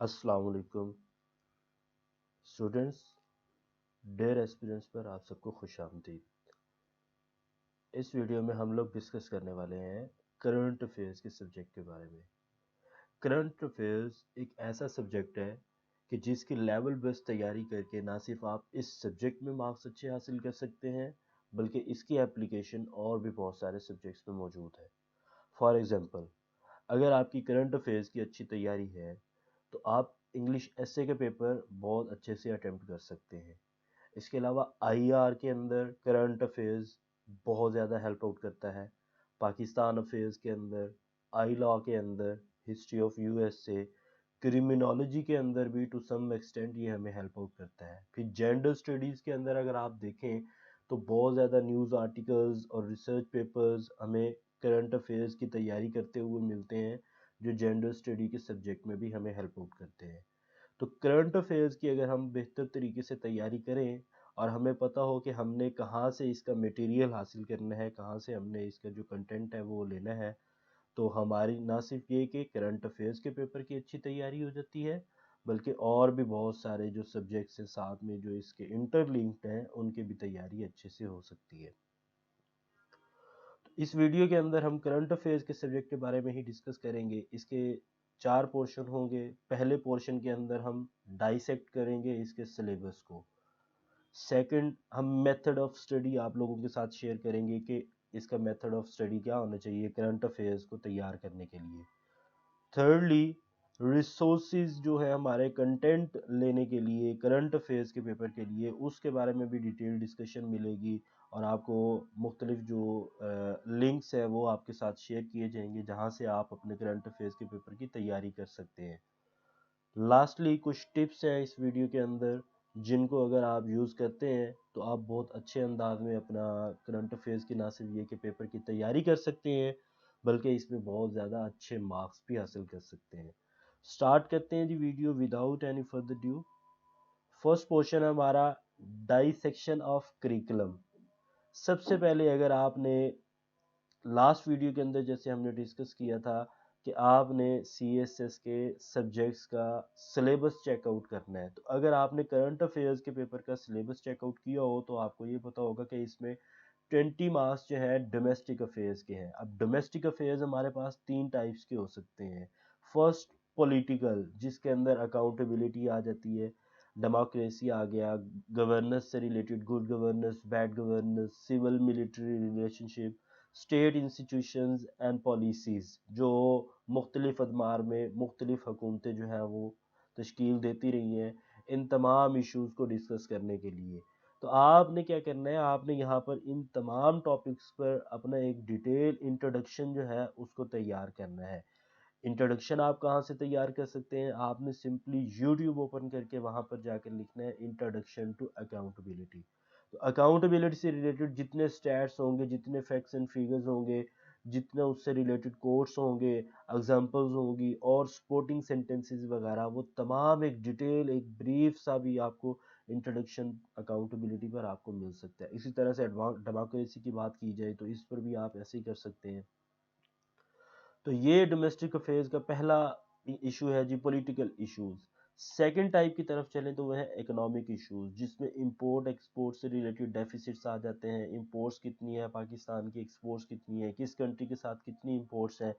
अस्सलाम वालेकुम students. Dare aspirants पर आप सबको खुश आमदीद। इस वीडियो में हम लोग डिस्कस करने वाले हैं करंट अफेयर्स के सब्जेक्ट के बारे में। करंट अफेयर्स एक ऐसा सब्जेक्ट है कि जिसकी लेवल बेस्ड तैयारी करके ना सिर्फ आप इस सब्जेक्ट में मार्क्स अच्छे हासिल कर सकते हैं, बल्कि इसकी एप्लीकेशन और भी बहुत सारे सब्जेक्ट्स में मौजूद है। फॉर एग्जांपल, अगर आपकी करंट अफेयर्स की अच्छी तैयारी है तो आप इंग्लिश एसे के पेपर बहुत अच्छे से अटेम्प्ट कर सकते हैं। इसके अलावा आईआर के अंदर करंट अफेयर्स बहुत ज़्यादा हेल्प आउट करता है। पाकिस्तान अफेयर्स के अंदर, आई लॉ के अंदर, हिस्ट्री ऑफ यूएसए, क्रिमिनोलॉजी के अंदर भी टू सम एक्सटेंट ये हमें हेल्प आउट करता है। फिर जेंडर स्टडीज़ के अंदर अगर आप देखें तो बहुत ज़्यादा न्यूज़ आर्टिकल्स और रिसर्च पेपर्स हमें करंट अफेयर्स की तैयारी करते हुए मिलते हैं, जो जेंडर स्टडी के सब्जेक्ट में भी हमें हेल्प आउट करते हैं। तो करंट अफेयर्स की अगर हम बेहतर तरीके से तैयारी करें और हमें पता हो कि हमने कहाँ से इसका मटेरियल हासिल करना है, कहाँ से हमने इसका जो कंटेंट है वो लेना है, तो हमारी ना सिर्फ ये कि करंट अफेयर्स के पेपर की अच्छी तैयारी हो जाती है, बल्कि और भी बहुत सारे जो सब्जेक्ट्स हैं साथ में जो इसके इंटरलिंक्ड हैं उनकी भी तैयारी अच्छे से हो सकती है। इस वीडियो के अंदर हम करंट अफेयर्स के सब्जेक्ट के बारे में ही डिस्कस करेंगे। इसके 4 पोर्शन होंगे। पहले पोर्शन के अंदर हम डाइसेक्ट करेंगे इसके सिलेबस को। सेकंड, हम मेथड ऑफ स्टडी आप लोगों के साथ शेयर करेंगे कि इसका मेथड ऑफ स्टडी क्या होना चाहिए करंट अफेयर्स को तैयार करने के लिए। थर्डली, रिसोर्सेज जो है हमारे कंटेंट लेने के लिए करंट अफेयर्स के पेपर के लिए, उसके बारे में भी डिटेल डिस्कशन मिलेगी और आपको मुख्तलिफ जो लिंक्स है वो आपके साथ शेयर किए जाएंगे जहां से आप अपने करंट अफेयर्स के पेपर की तैयारी कर सकते हैं। लास्टली, कुछ टिप्स हैं इस वीडियो के अंदर जिनको अगर आप यूज़ करते हैं तो आप बहुत अच्छे अंदाज में अपना करंट अफेयर्स की ना सिर्फ ये के पेपर की तैयारी कर सकते हैं, बल्कि इसमें बहुत ज़्यादा अच्छे मार्क्स भी हासिल कर सकते हैं। स्टार्ट करते हैं जी video without any further due. First portion है हमारा डाइसेक्शन ऑफ करिकुलम। सबसे पहले अगर आपने लास्ट वीडियो के अंदर जैसे हमने डिस्कस किया था कि आपने सीएसएस के सब्जेक्ट्स का सिलेबस चेकआउट करना है, तो अगर आपने करंट अफेयर्स के पेपर का सिलेबस चेकआउट किया हो तो आपको ये पता होगा कि इसमें 20 मार्क्स जो है डोमेस्टिक अफेयर्स के हैं। अब डोमेस्टिक अफेयर्स हमारे पास 3 टाइप्स के हो सकते हैं। फर्स्ट, पॉलिटिकल, जिसके अंदर अकाउंटेबिलिटी आ जाती है, डेमोक्रेसी आ गया, गवर्नेंस से related, good governance, bad governance, civil military relationship, state institutions and policies, जो मुख्तलिफ अदमार में मुख्तलिफ हुकूमतें जो हैं वो तश्कील देती रही हैं इन तमाम इश्यूज़ को डिस्कस करने के लिए। तो आपने क्या करना है, आपने यहाँ पर इन तमाम टॉपिक्स पर अपना एक डिटेल इंट्रोडक्शन जो है उसको तैयार करना है। इंट्रोडक्शन आप कहाँ से तैयार कर सकते हैं, आपने सिंपली यूट्यूब ओपन करके वहाँ पर जाकर लिखना है इंट्रोडक्शन टू अकाउंटेबिलिटी। तो अकाउंटेबिलिटी से रिलेटेड जितने स्टैट्स होंगे, जितने फैक्ट्स एंड फिगर्स होंगे, जितने उससे रिलेटेड कोट्स होंगे, एग्जांपल्स होंगी और सपोर्टिंग सेंटेंसेस वगैरह, वो तमाम एक डिटेल, एक ब्रीफ सा भी आपको इंट्रोडक्शन अकाउंटेबिलिटी पर आपको मिल सकता है। इसी तरह से डेमोक्रेसी की बात की जाए तो इस पर भी आप ऐसे ही कर सकते हैं। तो ये डोमेस्टिक अफेयर्स का पहला इशू है जी, पॉलिटिकल इश्यूज। सेकंड टाइप की तरफ चलें तो वह है इकोनॉमिक इश्यूज, जिसमें इंपोर्ट एक्सपोर्ट से रिलेटेड डेफिसिट्स आ जाते हैं। इंपोर्ट्स कितनी है पाकिस्तान की, एक्सपोर्ट्स कितनी है, किस कंट्री के साथ कितनी इंपोर्ट्स हैं,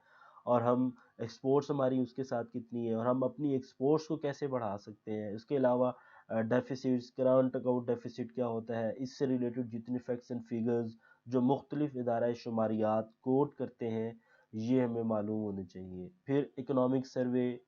और हम एक्सपोर्ट्स हमारी उसके साथ कितनी है, और हम अपनी एक्सपोर्ट्स को कैसे बढ़ा सकते हैं। इसके अलावा डेफिसिट्स, करंट अकाउंट डेफिसिट क्या होता है, इससे रिलेटेड जितने फैक्ट्स एंड फिगर्स जो मुख्तलिफ इदारा शुमारियात कोट करते हैं, ये हमें मालूम होने चाहिए। फिर इकोनॉमिक सर्वे,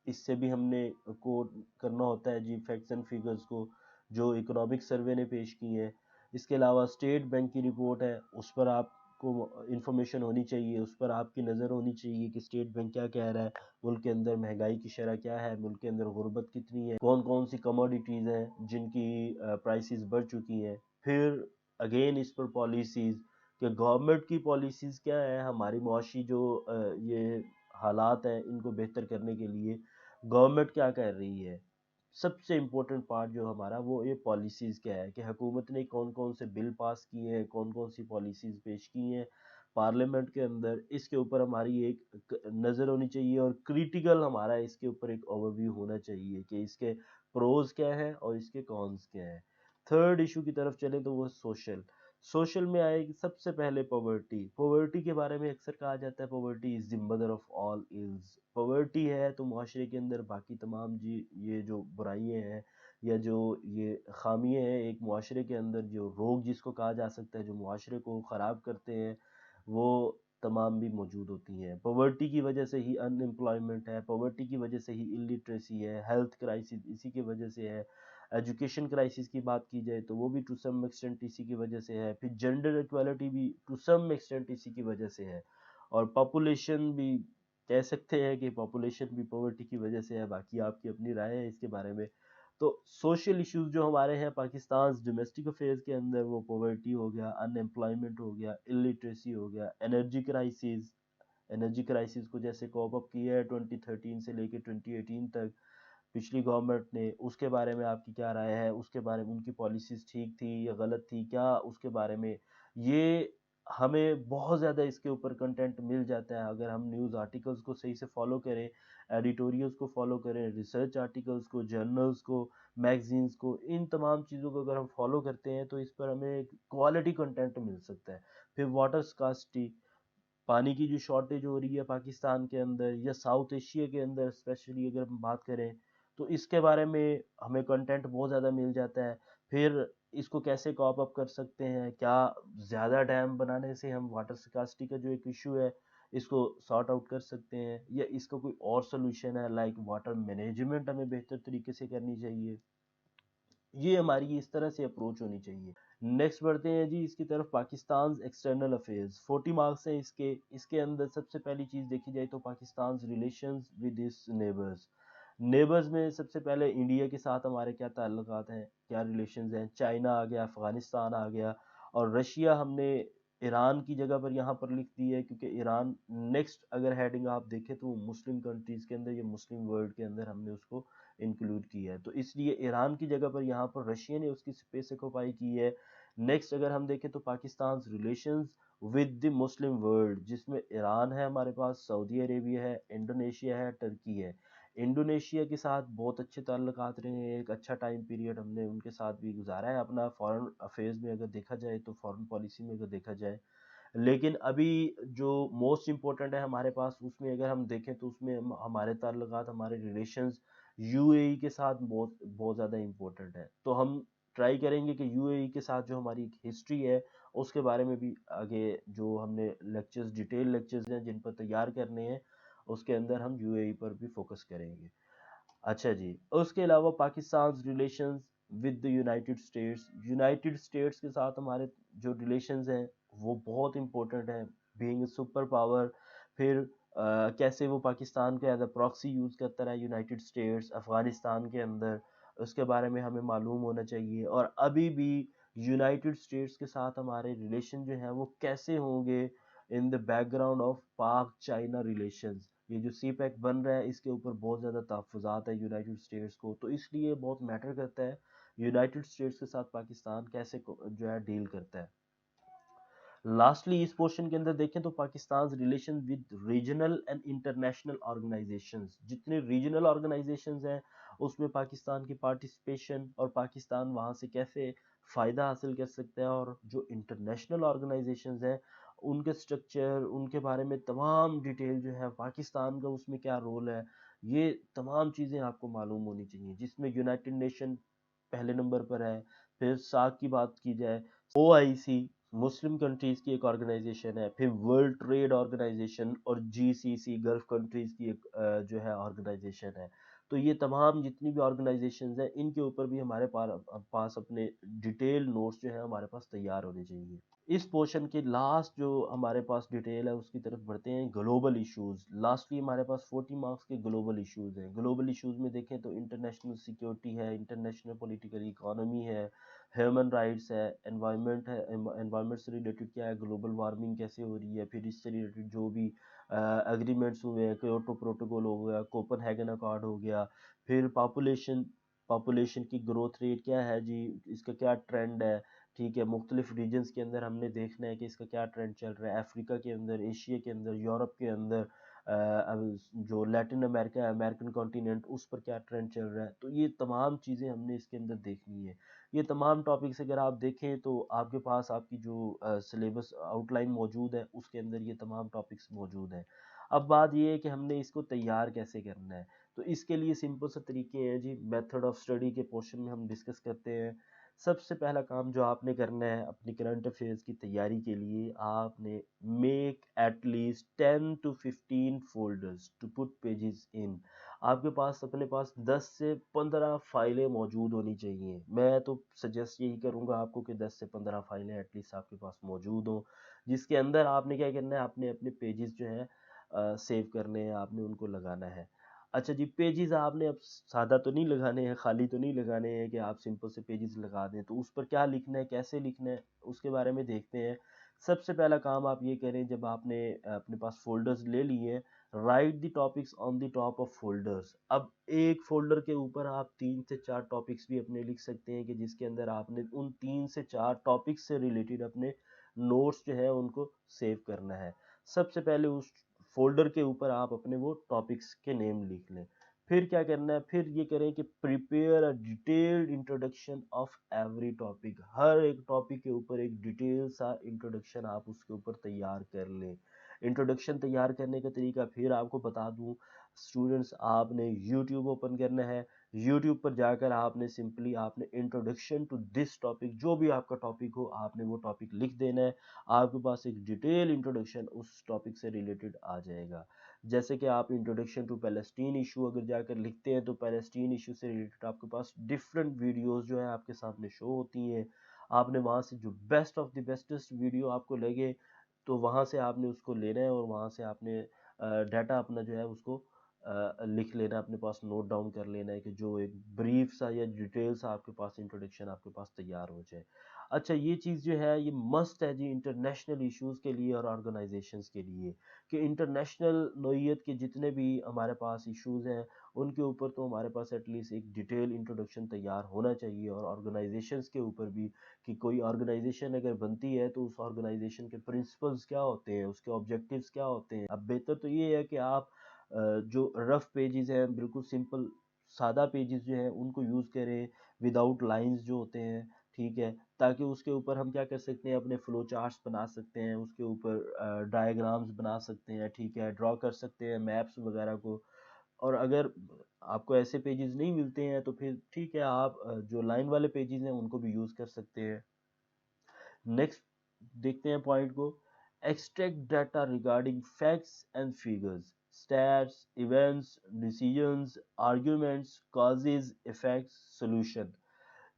इससे भी हमने कोट करना होता है जी फैक्ट्स एंड फिगर्स को जो इकोनॉमिक सर्वे ने पेश की है। इसके अलावा स्टेट बैंक की रिपोर्ट है, उस पर आपको इंफॉर्मेशन होनी चाहिए, उस पर आपकी नज़र होनी चाहिए कि स्टेट बैंक क्या कह रहा है, मुल्क के अंदर महंगाई की शरह क्या है, मुल्क के अंदर गुर्बत कितनी है, कौन कौन सी कमोडिटीज़ हैं जिनकी प्राइसेस बढ़ चुकी हैं। फिर अगेन इस पर पॉलिसीज़ कि गवर्नमेंट की पॉलिसीज़ क्या है, हमारी मुआशी जो ये हालात हैं इनको बेहतर करने के लिए गवर्नमेंट क्या कर रही है। सबसे इम्पोर्टेंट पार्ट जो हमारा वो ये पॉलिसीज़ क्या है कि हुकूमत ने कौन कौन से बिल पास किए हैं, कौन कौन सी पॉलिसीज़ पेश की हैं, पार्लियामेंट के अंदर इसके ऊपर हमारी एक नज़र होनी चाहिए और क्रिटिकल हमारा इसके ऊपर एक ओवरव्यू होना चाहिए कि इसके प्रोज क्या है और इसके कॉन्स क्या है। थर्ड इशू की तरफ चले तो वो सोशल। सोशल में आएगी सबसे पहले पॉवर्टी। पॉवर्टी के बारे में अक्सर कहा जाता है poverty is the mother of all ills. Poverty है तो मुआशरे के अंदर बाकी तमाम जी ये जो बुराइयां हैं या जो ये खामियां हैं एक मुआशरे के अंदर, जो रोग जिसको कहा जा सकता है, जो मुआशरे को ख़राब करते हैं, वो तमाम भी मौजूद होती हैं। पॉवर्टी की वजह से ही अनएम्प्लॉयमेंट है, पॉवर्टी की वजह से ही इलिटरेसी है, हेल्थ क्राइसिस इसी की वजह से है, एजुकेशन क्राइसिस की बात की जाए तो वो भी टू सम एक्सटेंट इसी की वजह से है, फिर जेंडर इक्वालिटी भी टू सम एक्सटेंट इसी की वजह से है, और पॉपुलेशन भी कह सकते हैं कि पॉपुलेशन भी पॉवर्टी की वजह से है। बाकी आपकी अपनी राय है इसके बारे में। तो सोशल इश्यूज जो हमारे हैं पाकिस्तान डोमेस्टिक अफेयर्स के अंदर, वो पॉवर्टी हो गया, अनएम्प्लॉयमेंट हो गया, इलिटरेसी हो गया, एनर्जी क्राइसिस। एनर्जी क्राइसिस को जैसे कोप अप किया है 2013 से लेके 2018 तक पिछली गवर्नमेंट ने, उसके बारे में आपकी क्या राय है? उसके बारे में उनकी पॉलिसीज ठीक थी या गलत थी क्या? उसके बारे में ये हमें बहुत ज़्यादा इसके ऊपर कंटेंट मिल जाता है अगर हम न्यूज़ आर्टिकल्स को सही से फॉलो करें, एडिटोरियल्स को फॉलो करें, रिसर्च आर्टिकल्स को, जर्नल्स को, मैगजीन्स को, इन तमाम चीज़ों को अगर हम फॉलो करते हैं तो इस पर हमें क्वालिटी कंटेंट मिल सकता है। फिर वाटर स्कार्सिटी, पानी की जो शॉर्टेज हो रही है पाकिस्तान के अंदर या साउथ एशिया के अंदर स्पेशली अगर हम बात करें, तो इसके बारे में हमें कंटेंट बहुत ज़्यादा मिल जाता है। फिर इसको कैसे कॉप अप कर सकते हैं, क्या ज़्यादा डैम बनाने से हम वाटर स्कार्सिटी का जो एक इशू है इसको सॉर्ट आउट कर सकते हैं, या इसका कोई और सोल्यूशन है लाइक वाटर मैनेजमेंट हमें बेहतर तरीके से करनी चाहिए। ये हमारी इस तरह से अप्रोच होनी चाहिए। नेक्स्ट बढ़ते हैं जी इसकी तरफ, पाकिस्तान एक्सटर्नल अफेयर्स। 40 मार्क्स हैं इसके। इसके अंदर सबसे पहली चीज़ देखी जाए तो Pakistan relations with its neighbours. Neighbours में सबसे पहले इंडिया के साथ हमारे क्या ताल्लुकात हैं, क्या रिलेशंस हैं। चाइना आ गया, अफगानिस्तान आ गया, और रशिया हमने ईरान की जगह पर यहाँ पर लिख दी है क्योंकि ईरान नेक्स्ट अगर हेडिंग आप देखें तो मुस्लिम कंट्रीज़ के अंदर या मुस्लिम वर्ल्ड के अंदर हमने उसको इंक्लूड किया है, तो इसलिए ईरान की जगह पर यहाँ पर रशिया ने उसकी स्पेस ऑक्युपाई की है। नेक्स्ट अगर हम देखें तो Pakistan relations with the Muslim world, जिसमें ईरान है हमारे पास, सऊदी अरेबिया है, इंडोनेशिया है, टर्की है। इंडोनेशिया के साथ बहुत अच्छे ताल्लुकात रहे हैं, एक अच्छा टाइम पीरियड हमने उनके साथ भी गुजारा है अपना फॉरेन अफेयर्स में अगर देखा जाए तो, फॉरेन पॉलिसी में अगर देखा जाए। लेकिन अभी जो मोस्ट इम्पोर्टेंट है हमारे पास उसमें अगर हम देखें तो उसमें हमारे ताल्लुकात, हमारे रिलेशंस यूएई के साथ बहुत बहुत ज़्यादा इम्पोर्टेंट है। तो हम ट्राई करेंगे कि यूएई के साथ जो हमारी हिस्ट्री है उसके बारे में भी आगे जो हमने लेक्चर्स, डिटेल लेक्चर्स हैं जिन पर तैयार करने हैं, उसके अंदर हम यूएई पर भी फोकस करेंगे। अच्छा जी, उसके अलावा Pakistan relations with the United states. United states के साथ हमारे जो रिलेशंस हैं वो बहुत इंपॉर्टेंट है, बीइंग सुपर पावर। फिर कैसे वो पाकिस्तान को एज अ प्रॉक्सी यूज़ करता रहा यूनाइटेड स्टेट्स अफ़गानिस्तान के अंदर, उसके बारे में हमें मालूम होना चाहिए। और अभी भी यूनाइटेड स्टेट्स के साथ हमारे रिलेशन जो हैं वो कैसे होंगे इन द बैकग्राउंड ऑफ पाक चाइना रिलेशंस। ये जो सी पैक बन रहा है इसके ऊपर बहुत ज़्यादा तहफ़्फ़ुज़ात है यूनाइटेड स्टेट्स को, तो इसलिए बहुत मैटर करता है यूनाइटेड स्टेट्स के साथ पाकिस्तान कैसे जो है डील करता है। लास्टली इस पोर्शन के अंदर देखें तो Pakistan relation with regional and international organisations. जितने रीजनल ऑर्गेनाइजेशंस हैं उसमें पाकिस्तान की पार्टिसिपेशन और पाकिस्तान वहाँ से कैसे फ़ायदा हासिल कर सकता है, और जो इंटरनेशनल ऑर्गेनाइजेशंस हैं उनके स्ट्रक्चर, उनके बारे में तमाम डिटेल जो है, पाकिस्तान का उसमें क्या रोल है, ये तमाम चीज़ें आपको मालूम होनी चाहिए। जिसमें यूनाइटेड नेशन पहले नंबर पर है। फिर सार्क की बात की जाए, ओआईसी मुस्लिम कंट्रीज की एक ऑर्गेनाइजेशन है। फिर वर्ल्ड ट्रेड ऑर्गेनाइजेशन और जीसीसी गल्फ कंट्रीज की एक जो है ऑर्गेनाइजेशन है। तो ये तमाम जितनी भी ऑर्गेनाइजेशंस हैं इनके ऊपर भी हमारे पास अपने डिटेल नोट्स जो है हमारे पास तैयार होने चाहिए। इस पोर्शन के लास्ट जो हमारे पास डिटेल है उसकी तरफ बढ़ते हैं, ग्लोबल इश्यूज। लास्टली हमारे पास 40 मार्क्स के ग्लोबल इश्यूज हैं। ग्लोबल इश्यूज में देखें तो इंटरनेशनल सिक्योरिटी है, इंटरनेशनल पॉलिटिकल इकोनॉमी है, ह्यूमन राइट्स है, एनवायरनमेंट है, एनवायरनमेंट से रिलेटेड क्या है, ग्लोबल वार्मिंग कैसे हो रही है, फिर इससे रिलेटेड जो भी एग्रीमेंट्स हुए हैं, क्योटो प्रोटोकॉल हो गया, कोपेनहेगन अकॉर्ड हो गया। फिर पॉपुलेशन पॉपुलेशन की ग्रोथ रेट क्या है जी, इसका क्या ट्रेंड है। ठीक है, मुख्तलिफ रीजन्स के अंदर हमने देखना है कि इसका क्या ट्रेंड चल रहा है, अफ्रीका के अंदर, एशिया के अंदर, यूरोप के अंदर, अब जो लैटिन अमेरिका है, अमेरिकन कॉन्टिनेंट, उस पर क्या ट्रेंड चल रहा है। तो ये तमाम चीज़ें हमने इसके अंदर देखनी है। ये तमाम टॉपिक्स अगर आप देखें तो आपके पास आपकी जो सिलेबस आउटलाइन मौजूद है, उसके अंदर ये तमाम टॉपिक्स मौजूद हैं। अब बात ये है कि हमने इसको तैयार कैसे करना है। तो इसके लिए सिंपल से तरीके हैं जी, मेथड ऑफ स्टडी के पोर्शन में हम डिस्कस करते हैं। सबसे पहला काम जो आपने करना है अपनी करंट अफेयर्स की तैयारी के लिए, आपने make at least 10 to 15 folders to put pages in. आपके पास अपने पास 10 से 15 फाइलें मौजूद होनी चाहिए। मैं तो सजेस्ट यही करूंगा आपको कि 10 से 15 फाइलें एटलीस्ट आपके पास मौजूद हों, जिसके अंदर आपने क्या करना है, आपने अपने पेजेस जो है सेव करने हैं, आपने उनको लगाना है। अच्छा जी, पेजेस आपने अब सादा तो नहीं लगाने हैं, खाली तो नहीं लगाने हैं कि आप सिंपल से पेजेस लगा दें। तो उस पर क्या लिखना है, कैसे लिखना है, उसके बारे में देखते हैं। सबसे पहला काम आप ये करें, जब आपने अपने पास फोल्डर्स ले लिए, right the topics on the top of folders. अब एक फोल्डर के ऊपर आप 3 से 4 टॉपिक्स भी अपने लिख सकते हैं कि जिसके अंदर आपने उन 3 से 4 टॉपिक्स से रिलेटेड अपने नोट्स जो है उनको सेव करना है। सबसे पहले उस फोल्डर के ऊपर आप अपने वो टॉपिक्स के नेम लिख लें। फिर क्या करना है, फिर ये करें कि prepare a detailed introduction of every topic. हर एक टॉपिक के ऊपर एक डिटेल सा इंट्रोडक्शन आप उसके ऊपर तैयार कर लें। इंट्रोडक्शन तैयार करने का तरीका फिर आपको बता दूं, स्टूडेंट्स, आपने यूट्यूब ओपन करना है। यूट्यूब पर जाकर आपने सिंपली आपने इंट्रोडक्शन टू दिस टॉपिक, जो भी आपका टॉपिक हो, आपने वो टॉपिक लिख देना है। आपके पास एक डिटेल इंट्रोडक्शन उस टॉपिक से रिलेटेड आ जाएगा। जैसे कि आप इंट्रोडक्शन टू पैलेस्टीन इशू अगर जाकर लिखते हैं तो पैलेस्टीन इशू से रिलेटेड आपके पास डिफरेंट वीडियोस जो है आपके सामने शो होती हैं। आपने वहाँ से जो best of the bestest video आपको लगे, तो वहाँ से आपने उसको लेना है और वहाँ से आपने डाटा अपना जो है उसको लिख लेना, अपने पास नोट डाउन कर लेना है कि जो एक ब्रीफ सा या डिटेल सा आपके पास इंट्रोडक्शन आपके पास तैयार हो जाए। अच्छा, ये चीज़ जो है ये मस्ट है जी इंटरनेशनल इश्यूज़ के लिए और ऑर्गेनाइजेशंस के लिए, कि इंटरनेशनल नौइयत के जितने भी हमारे पास इश्यूज़ हैं उनके ऊपर तो हमारे पास एटलीस्ट एक डिटेल इंट्रोडक्शन तैयार होना चाहिए। और ऑर्गेनाइजेशंस के ऊपर भी, कि कोई ऑर्गेनाइजेशन अगर बनती है तो उस ऑर्गेनाइजेशन के प्रिंसिपल्स क्या होते हैं, उसके ऑब्जेक्टिव्स क्या होते हैं। अब बेहतर तो ये है कि आप जो रफ पेजेस हैं, बिल्कुल सिंपल सादा पेजेस जो हैं उनको यूज़ करें, विदाउट लाइंस जो होते हैं, ठीक है, ताकि उसके ऊपर हम क्या कर सकते हैं, अपने फ्लो चार्ट्स बना सकते हैं, उसके ऊपर डायग्राम्स बना सकते हैं, ठीक है, ड्रॉ कर सकते हैं मैप्स वगैरह को। और अगर आपको ऐसे पेजेस नहीं मिलते हैं तो फिर ठीक है, आप जो लाइन वाले पेजेस हैं उनको भी यूज़ कर सकते हैं। नेक्स्ट देखते हैं पॉइंट को, extract data regarding facts and figures, stats, events, decisions, arguments, causes, effects, solution.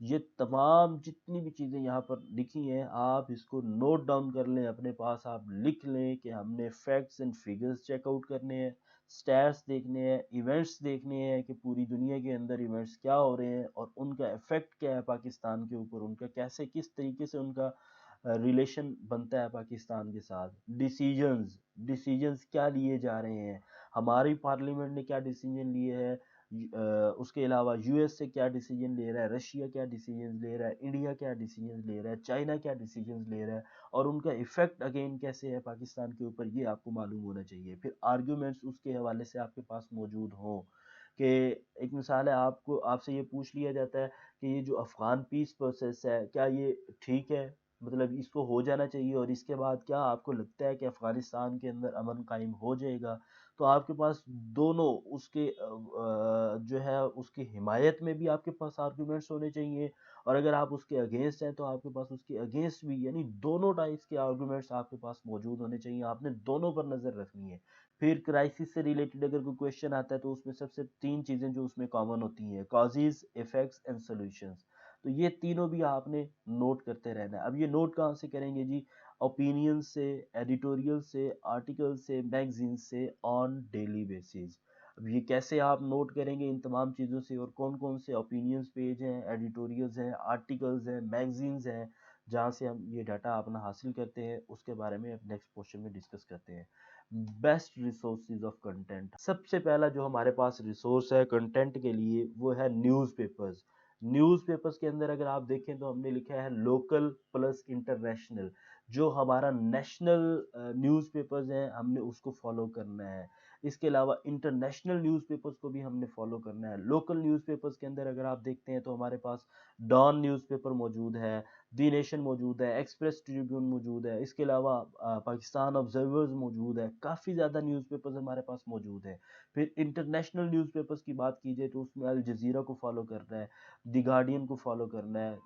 ये तमाम जितनी भी चीज़ें यहाँ पर लिखी हैं, आप इसको नोट डाउन कर लें, अपने पास आप लिख लें कि हमने फैक्ट्स एंड फिगर्स चेकआउट करने हैं, स्टैट्स देखने हैं, इवेंट्स देखने हैं कि पूरी दुनिया के अंदर इवेंट्स क्या हो रहे हैं और उनका इफेक्ट क्या है पाकिस्तान के ऊपर, उनका कैसे किस तरीके से उनका रिलेशन बनता है पाकिस्तान के साथ। डिसीजंस, डिसीजंस क्या लिए जा रहे हैं, हमारी पार्लियामेंट ने क्या डिसीजन लिए हैं, उसके अलावा यूएस से क्या डिसीजन ले रहा है, रशिया क्या डिसीजन ले रहा है, इंडिया क्या डिसीजन ले रहा है, चाइना क्या डिसीजन ले रहा है, और उनका इफेक्ट अगेन कैसे है पाकिस्तान के ऊपर, ये आपको मालूम होना चाहिए। फिर आर्ग्यूमेंट्स उसके हवाले से आपके पास मौजूद हों, कि एक मिसाल है, आपको आपसे ये पूछ लिया जाता है कि ये जो अफ़गान पीस प्रोसेस है क्या ये ठीक है, मतलब इसको हो जाना चाहिए, और इसके बाद क्या आपको लगता है कि अफ़गानिस्तान के अंदर अमन कायम हो जाएगा। तो आपके पास दोनों उसके जो है उसकी हिमायत में भी आपके पास आर्गुमेंट्स होने चाहिए, और अगर आप उसके अगेंस्ट हैं तो आपके पास उसके अगेंस्ट भी, यानी दोनों टाइप्स के आर्गुमेंट्स आपके पास मौजूद होने चाहिए, आपने दोनों पर नज़र रखनी है। फिर क्राइसिस से रिलेटेड अगर कोई क्वेश्चन आता है तो उसमें सबसे 3 चीज़ें जो उसमें कॉमन होती हैं, कॉजेज, इफेक्ट्स एंड सॉल्यूशंस। तो ये तीनों भी आपने नोट करते रहना है। अब ये नोट कहाँ से करेंगे जी, ओपिनियन से, एडिटोरियल से, आर्टिकल से, मैगजीन से, ऑन डेली बेसिस। अब ये कैसे आप नोट करेंगे इन तमाम चीज़ों से, और कौन कौन से ओपिनियंस पेज हैं, एडिटोरियल्स हैं, आर्टिकल्स हैं, मैगजीन्स हैं, जहाँ से हम ये डाटा अपना हासिल करते हैं, उसके बारे में अब नेक्स्ट क्वेश्चन में डिस्कस करते हैं। बेस्ट रिसोर्सेज ऑफ कंटेंट, सबसे पहला जो हमारे पास रिसोर्स है कंटेंट के लिए वो है न्यूज़पेपर्स। न्यूज़पेपर्स के अंदर अगर आप देखें तो हमने लिखा है लोकल प्लस इंटरनेशनल। जो हमारा नेशनल न्यूज़पेपर्स हैं हमने उसको फॉलो करना है। इसके अलावा इंटरनेशनल न्यूज़पेपर्स को भी हमने फॉलो करना है। लोकल न्यूज़पेपर्स के अंदर अगर आप देखते हैं तो हमारे पास डॉन न्यूज़पेपर मौजूद है, दी नेशन मौजूद है, एक्सप्रेस ट्रिब्यून मौजूद है, इसके अलावा पाकिस्तान ऑब्जर्वर्स मौजूद है, काफ़ी ज़्यादा न्यूज़पेपर्स हमारे पास मौजूद है। फिर इंटरनेशनल न्यूज़पेपर्स की बात की जाए तो उसमें अल जज़ीरा को फॉलो करना है, द गार्डियन को फॉलो करना है,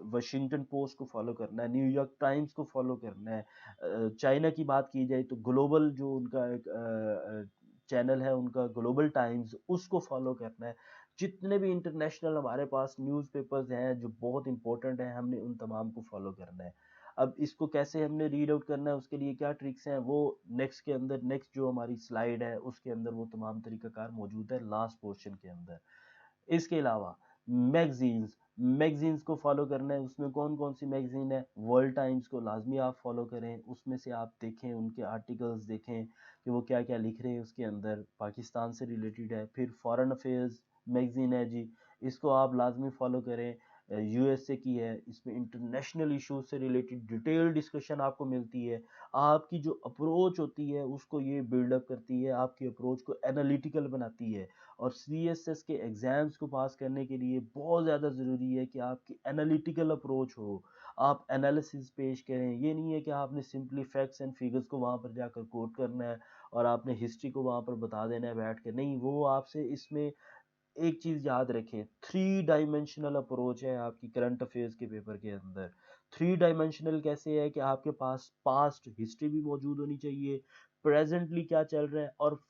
वाशिंगटन पोस्ट को फॉलो करना है, न्यूयॉर्क टाइम्स को फॉलो करना है। चाइना की बात की जाए तो ग्लोबल जो उनका एक चैनल है उनका ग्लोबल टाइम्स, उसको फॉलो करना है। जितने भी इंटरनेशनल हमारे पास न्यूज़पेपर्स हैं जो बहुत इंपॉर्टेंट हैं हमने उन तमाम को फॉलो करना है। अब इसको कैसे हमने रीड आउट करना है उसके लिए क्या ट्रिक्स हैं वो नेक्स्ट जो हमारी स्लाइड है उसके अंदर वो तमाम तरीकाकार मौजूद है लास्ट पोर्शन के अंदर। इसके अलावा मैगजीन्स मैगजीन्स को फॉलो करना है। उसमें कौन कौन सी मैगजीन है? वर्ल्ड टाइम्स को लाजमी आप फॉलो करें, उसमें से आप देखें उनके आर्टिकल्स देखें कि वो क्या क्या लिख रहे हैं उसके अंदर, पाकिस्तान से रिलेटेड है। फिर फॉरेन अफेयर्स मैगजीन है जी, इसको आप लाजमी फॉलो करें। यूएसए की है, इसमें इंटरनेशनल इश्यूज से रिलेटेड डिटेल डिस्कशन आपको मिलती है। आपकी जो अप्रोच होती है उसको ये बिल्डअप करती है, आपकी अप्रोच को एनालिटिकल बनाती है। और सीएसएस के एग्ज़ाम्स को पास करने के लिए बहुत ज़्यादा ज़रूरी है कि आपकी एनालिटिकल अप्रोच हो, आप एनालिसिस पेश करें। ये नहीं है कि आपने सिंपली फैक्ट्स एंड फिगर्स को वहाँ पर जाकर कोट करना है और आपने हिस्ट्री को वहाँ पर बता देना है बैठ के, नहीं। वो आपसे इसमें एक चीज़ याद रखें, थ्री डायमेंशनल अप्रोच है आपकी करंट अफेयर्स के पेपर के अंदर। थ्री डायमेंशनल कैसे है कि आपके पास पास्ट हिस्ट्री भी मौजूद होनी चाहिए, प्रेजेंटली क्या चल रहा है और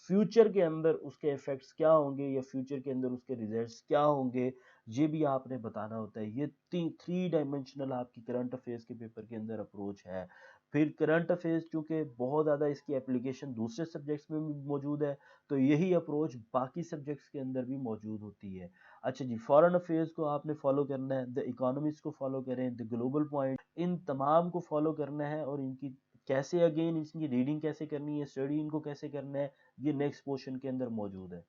फ्यूचर के अंदर उसके इफेक्ट्स क्या होंगे या फ्यूचर के अंदर उसके रिजल्ट्स क्या होंगे, ये भी आपने बताना होता है। ये थ्री डायमेंशनल आपकी करंट अफेयर्स के पेपर के अंदर अप्रोच है। फिर करंट अफेयर्स चूंकि बहुत ज़्यादा इसकी एप्लीकेशन दूसरे सब्जेक्ट्स में भी मौजूद है, तो यही अप्रोच बाकी सब्जेक्ट्स के अंदर भी मौजूद होती है। अच्छा जी, फॉरेन अफेयर्स को आपने फॉलो करना है, द इकोनॉमिस्ट को फॉलो करें, द ग्लोबल पॉइंट, इन तमाम को फॉलो करना है। और इनकी कैसे अगेन इसकी रीडिंग कैसे करनी है, स्टडी इनको कैसे करना है, ये नेक्स्ट पोर्शन के अंदर मौजूद है।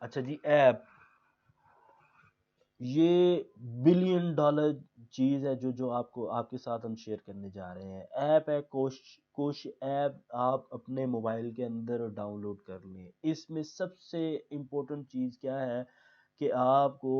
अच्छा जी, ऐप, ये बिलियन डॉलर चीज है जो जो आपको आपके साथ हम शेयर करने जा रहे हैं। ऐप है कोश। कोश ऐप आप अपने मोबाइल के अंदर डाउनलोड कर लें। इसमें सबसे इम्पोर्टेंट चीज क्या है कि आपको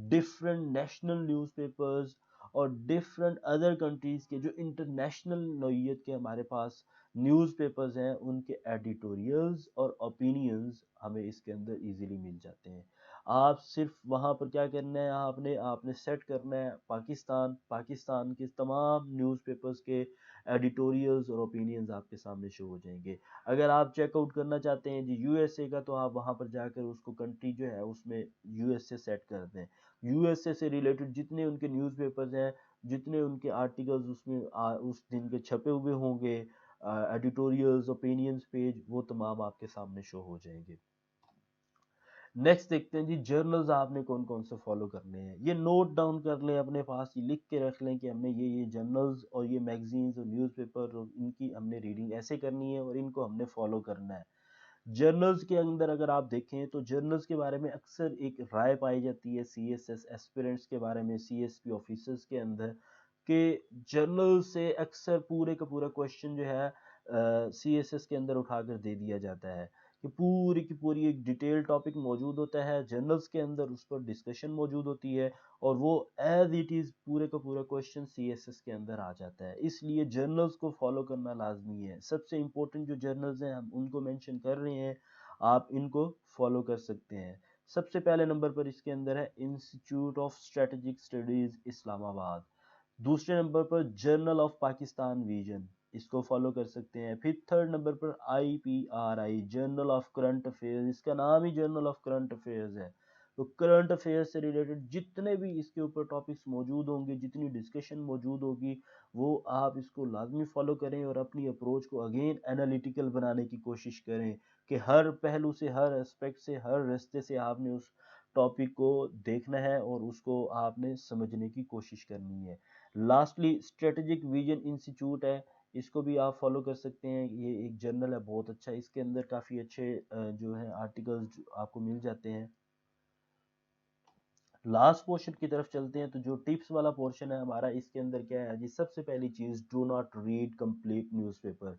डिफरेंट नेशनल न्यूज़पेपर्स और डिफरेंट अदर कंट्रीज के जो इंटरनेशनल नौइयत के हमारे पास न्यूज़पेपर्स हैं उनके एडिटोरियल्स और ओपिनियंस हमें इसके अंदर इजीली मिल जाते हैं। आप सिर्फ वहाँ पर क्या करना है, आपने आपने सेट करना है पाकिस्तान के तमाम न्यूज़पेपर्स के एडिटोरियल्स और ओपिनियंस आपके सामने शो हो जाएंगे। अगर आप चेकआउट करना चाहते हैं जी यूएसए का, तो आप वहाँ पर जाकर उसको कंट्री जो है उसमें यूएसए सेट कर दें। यूएसए से रिलेटेड जितने उनके न्यूज़पेपर्स हैं, जितने उनके आर्टिकल्स उसमें उस दिन के छपे हुए होंगे, एडिटोरियल्स ओपिनियंस पेज, वो तमाम आपके सामने शो हो जाएंगे। नेक्स्ट देखते हैं जी, जर्नल्स आपने कौन कौन से फॉलो करने हैं। ये नोट डाउन कर लें अपने पास, ये लिख के रख लें कि हमने ये जर्नल्स और ये मैगजीन्स और न्यूज़पेपर और इनकी हमने रीडिंग ऐसे करनी है और इनको हमने फॉलो करना है। जर्नल्स के अंदर अगर आप देखें तो जर्नल्स के बारे में अक्सर एक राय पाई जाती है सीएसएस एस्पिरेंट्स के बारे में, सीएसपी ऑफिसर्स के अंदर, कि जर्नल से अक्सर पूरे का पूरा क्वेश्चन जो है सीएसएस के अंदर उठाकर दे दिया जाता है कि पूरी की पूरी एक डिटेल टॉपिक मौजूद होता है जर्नल्स के अंदर, उस पर डिस्कशन मौजूद होती है और वो एज इट इज़ पूरे का पूरा क्वेश्चन सीएसएस के अंदर आ जाता है। इसलिए जर्नल्स को फॉलो करना लाजमी है। सबसे इंपॉर्टेंट जो जर्नल्स हैं हम उनको मेंशन कर रहे हैं, आप इनको फॉलो कर सकते हैं। सबसे पहले नंबर पर इसके अंदर है institute of strategic studies Islamabad. दूसरे नंबर पर जर्नल ऑफ पाकिस्तान विजन, इसको फॉलो कर सकते हैं। फिर थर्ड नंबर पर IPRI journal of current affairs, इसका नाम ही जर्नल ऑफ करंट अफेयर्स है। तो करंट अफेयर्स से रिलेटेड जितने भी इसके ऊपर टॉपिक्स मौजूद होंगे, जितनी डिस्कशन मौजूद होगी, वो आप इसको लाजमी फॉलो करें और अपनी अप्रोच को अगेन एनालिटिकल बनाने की कोशिश करें कि हर पहलू से, हर एस्पेक्ट से, हर रास्ते से आपने उस टॉपिक को देखना है और उसको आपने समझने की कोशिश करनी है। लास्टली स्ट्रेटेजिक विजन इंस्टीट्यूट है, इसको भी आप फॉलो कर सकते हैं। ये एक जर्नल है बहुत अच्छा, इसके अंदर काफ़ी अच्छे जो है आर्टिकल्स आपको मिल जाते हैं। लास्ट पोर्शन की तरफ चलते हैं, तो जो टिप्स वाला पोर्शन है हमारा, इसके अंदर क्या है जी, सबसे पहली चीज़, do not read complete newspaper.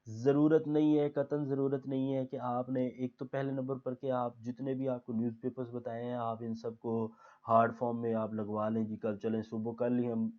ज़रूरत नहीं है, कतई ज़रूरत नहीं है कि आपने, एक तो पहले नंबर पर कि आप जितने भी आपको न्यूज़पेपर्स बताए हैं, आप इन सबको हार्ड फॉर्म में आप लगवा लें जी, कल चलें सुबह, कल ही हम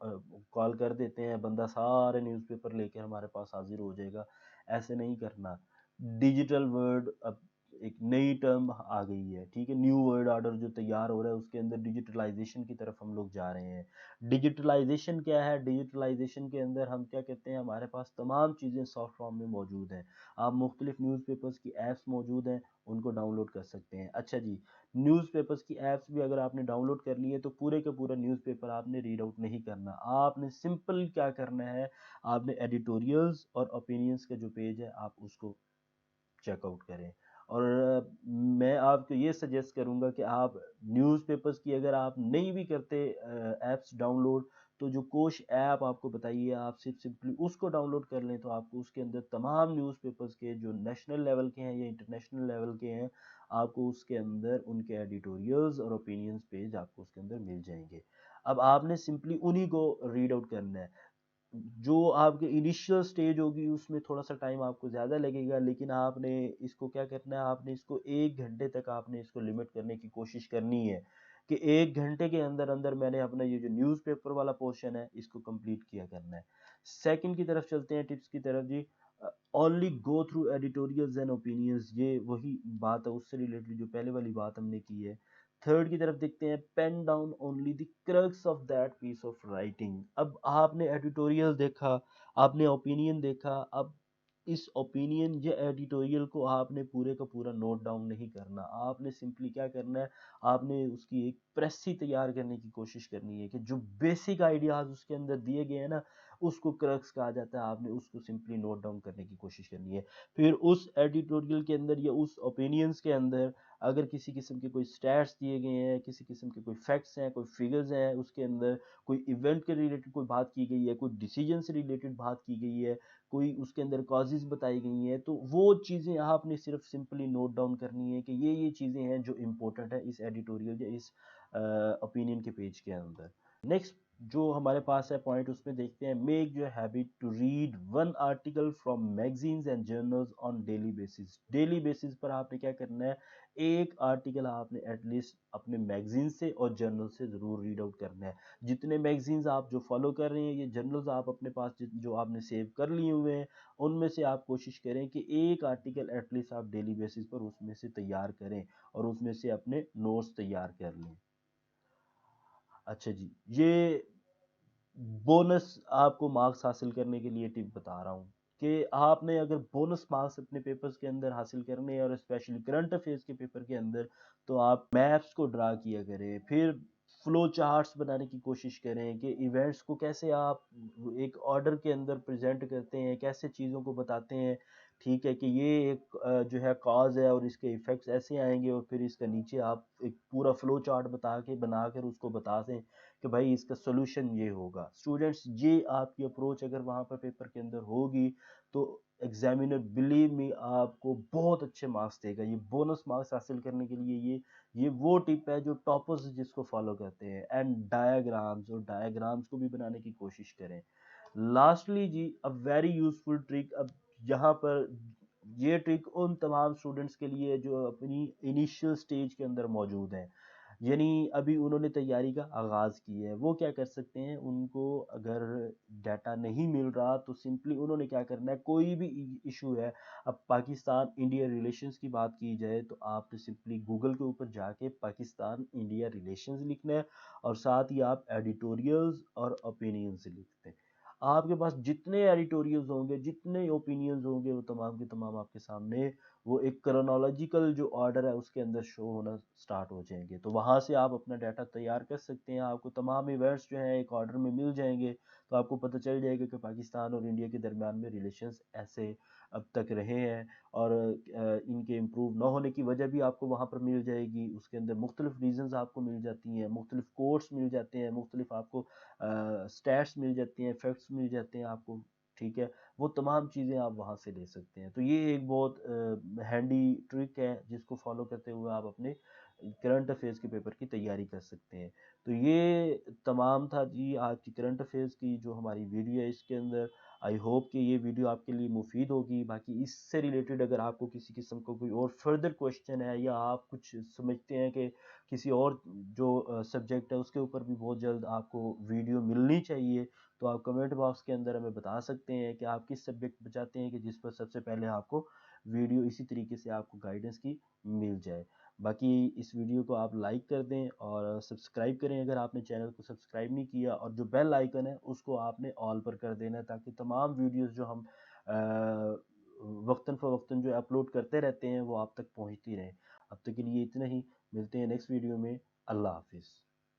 कॉल कर देते हैं, बंदा सारे न्यूज़पेपर लेके हमारे पास हाजिर हो जाएगा। ऐसे नहीं करना। डिजिटल वर्ड अब एक नई टर्म आ गई है, ठीक है, न्यू वर्ल्ड ऑर्डर जो तैयार हो रहा है, उसके अंदर डिजिटलाइजेशन की तरफ हम लोग जा रहे हैं। डिजिटलाइजेशन क्या है? डिजिटलाइजेशन के अंदर हम क्या कहते हैं, हमारे पास तमाम चीज़ें सॉफ्ट फॉर्म में मौजूद हैं। आप मुख्तलिफ न्यूज़पेपर्स की ऐप्स मौजूद हैं, उनको डाउनलोड कर सकते हैं। अच्छा जी, न्यूज़पेपर्स की ऐप्स भी अगर आपने डाउनलोड कर लिए, तो पूरे का पूरा न्यूज़पेपर आपने रीड आउट नहीं करना। आपने सिंपल क्या करना है, आपने एडिटोरियल्स और ओपिनियंस का जो पेज है, आप उसको चेकआउट करें। और मैं आपको ये सजेस्ट करूंगा कि आप न्यूज़पेपर्स की, अगर आप नहीं भी करते ऐप्स डाउनलोड, तो जो कोश ऐप आपको बताइए, आप सिर्फ सिंपली उसको डाउनलोड कर लें, तो आपको उसके अंदर तमाम न्यूज़पेपर्स के जो नेशनल लेवल के हैं या इंटरनेशनल लेवल के हैं, आपको उसके अंदर उनके एडिटोरियल्स और ओपिनियंस पेज आपको उसके अंदर मिल जाएंगे। अब आपने सिंपली उन्हीं को रीड आउट करना है। जो आपके इनिशियल स्टेज होगी, उसमें थोड़ा सा टाइम आपको ज़्यादा लगेगा, लेकिन आपने इसको क्या करना है, आपने इसको 1 घंटे तक आपने इसको लिमिट करने की कोशिश करनी है, कि 1 घंटे के अंदर अंदर मैंने अपना ये जो न्यूज़पेपर वाला पोर्शन है, इसको कंप्लीट किया करना है। सेकंड की तरफ चलते हैं, टिप्स की तरफ जी। Only go through editorials and opinions, ये वही बात है, उससे रिलेटेड जो पहले वाली बात हमने की है। थर्ड की तरफ देखते हैं, pen down only the crux of that piece of writing. अब आपने एडिटोरियल देखा, आपने ओपिनियन देखा, अब इस ओपिनियन या एडिटोरियल को आपने पूरे का पूरा नोट डाउन नहीं करना। आपने सिंपली क्या करना है, आपने उसकी एक प्रेसी तैयार करने की कोशिश करनी है, कि जो बेसिक आइडियाज उसके अंदर दिए गए हैं ना, उसको क्रक्स कहा जाता है, आपने उसको सिंपली नोट डाउन करने की कोशिश करनी है। फिर उस एडिटोरियल के अंदर या उस ओपिनियंस के अंदर अगर किसी किस्म के कोई स्टैट्स दिए गए हैं, किसी किस्म के कोई फैक्ट्स हैं, कोई फिगर्स हैं, उसके अंदर कोई इवेंट के रिलेटेड कोई बात की गई है, कोई डिसीजन से रिलेटेड बात की गई है, कोई उसके अंदर कॉजेज बताई गई हैं, तो वो चीज़ें आपने सिर्फ सिंपली नोट डाउन करनी है, कि ये चीज़ें हैं जो इम्पोर्टेंट है इस एडिटोरियल या इस ओपिनियन के पेज के अंदर। नेक्स्ट जो हमारे पास है पॉइंट, उसमें देखते हैं, make your habit to read one article from magazines and journals on daily basis. Daily basis पर आपने क्या करना है, एक आर्टिकल आपने एटलीस्ट अपने मैगजीन से और जर्नल से ज़रूर रीड आउट करना है। जितने मैगजीन्स आप जो फॉलो कर रहे हैं, ये जर्नल्स आप अपने पास जो आपने सेव कर लिए हुए हैं, उनमें से आप कोशिश करें कि एक आर्टिकल एटलीस्ट आप डेली बेसिस पर उसमें से तैयार करें, और उसमें से अपने नोट्स तैयार कर लें। अच्छा जी, ये बोनस आपको मार्क्स हासिल करने के लिए टिप बता रहा हूँ, कि आपने अगर बोनस मार्क्स अपने पेपर्स के अंदर हासिल करने हैं, और स्पेशली करंट अफेयर्स के पेपर के अंदर, तो आप मैप्स को ड्रा किया करें, फिर फ्लो चार्ट्स बनाने की कोशिश करें, कि इवेंट्स को कैसे आप एक ऑर्डर के अंदर प्रेजेंट करते हैं, कैसे चीज़ों को बताते हैं, ठीक है, कि ये एक जो है कॉज है और इसके इफ़ेक्ट्स ऐसे आएंगे, और फिर इसका नीचे आप एक पूरा फ्लो चार्ट बना कर उसको बता दें कि भाई इसका सोल्यूशन ये होगा। स्टूडेंट्स, ये आपकी अप्रोच अगर वहाँ पर पेपर के अंदर होगी, तो एग्जामिनर बिलीव मी आपको बहुत अच्छे मार्क्स देगा। ये बोनस मार्क्स हासिल करने के लिए ये वो टिप है जो टॉपर्स जिसको फॉलो करते हैं। एंड डायग्राम्स, और डायग्राम्स को भी बनाने की कोशिश करें। लास्टली जी, अ वेरी यूजफुल ट्रिक, अब यहाँ पर ये ट्रिक उन तमाम स्टूडेंट्स के लिए जो अपनी इनिशियल स्टेज के अंदर मौजूद हैं, यानी अभी उन्होंने तैयारी का आगाज़ की है। वो क्या कर सकते हैं, उनको अगर डाटा नहीं मिल रहा, तो सिंपली उन्होंने क्या करना है, कोई भी इशू है, अब पाकिस्तान इंडिया रिलेशंस की बात की जाए, तो आपने सिंपली गूगल के ऊपर जाके पाकिस्तान इंडिया रिलेशंस लिखना है, और साथ ही आप एडिटोरियल्स और ओपिनियंस लिखते हैं। आपके पास जितने एडिटोरियल्स होंगे, जितने ओपिनियंस होंगे, वो तमाम के तमाम आपके सामने वो एक क्रोनोलॉजिकल जो ऑर्डर है उसके अंदर शो होना स्टार्ट हो जाएंगे। तो वहाँ से आप अपना डाटा तैयार कर सकते हैं। आपको तमाम इवेंट्स जो हैं एक ऑर्डर में मिल जाएंगे, तो आपको पता चल जाएगा कि पाकिस्तान और इंडिया के दरमियान में रिलेशंस ऐसे अब तक रहे हैं, और इनके इम्प्रूव ना होने की वजह भी आपको वहाँ पर मिल जाएगी। उसके अंदर मुख्तलिफ रीजंस आपको मिल जाती हैं, मुख्तलिफ कोर्स मिल जाते हैं, मुख्तलिफ आपको स्टैट्स मिल जाती हैं, फैक्ट्स मिल जाते हैं आपको, ठीक है। वो तमाम चीज़ें आप वहाँ से ले सकते हैं। तो ये एक बहुत हैंडी ट्रिक है, जिसको फॉलो करते हुए आप अपने करंट अफेयर्स के पेपर की तैयारी कर सकते हैं। तो ये तमाम था जी आज की करंट अफेयर्स की जो हमारी वीडियो है इसके अंदर। आई होप कि ये वीडियो आपके लिए मुफीद होगी। बाकी इससे रिलेटेड अगर आपको किसी किस्म का कोई और फर्दर क्वेश्चन है या आप कुछ समझते हैं कि किसी और जो सब्जेक्ट है उसके ऊपर भी बहुत जल्द आपको वीडियो मिलनी चाहिए, तो आप कमेंट बॉक्स के अंदर हमें बता सकते हैं कि आप किस सब्जेक्ट पर चाहते हैं कि जिस पर सबसे पहले आपको वीडियो इसी तरीके से आपको गाइडेंस की मिल जाए। बाकी इस वीडियो को आप लाइक कर दें और सब्सक्राइब करें अगर आपने चैनल को सब्सक्राइब नहीं किया, और जो बेल आइकन है उसको आपने ऑल पर कर देना है ताकि तमाम वीडियोस जो हम वक्तन फ़वक्तन जो अपलोड करते रहते हैं वो आप तक पहुंचती रहें। अब तक के लिए इतना ही, मिलते हैं नेक्स्ट वीडियो में। अल्लाह हाफिज़।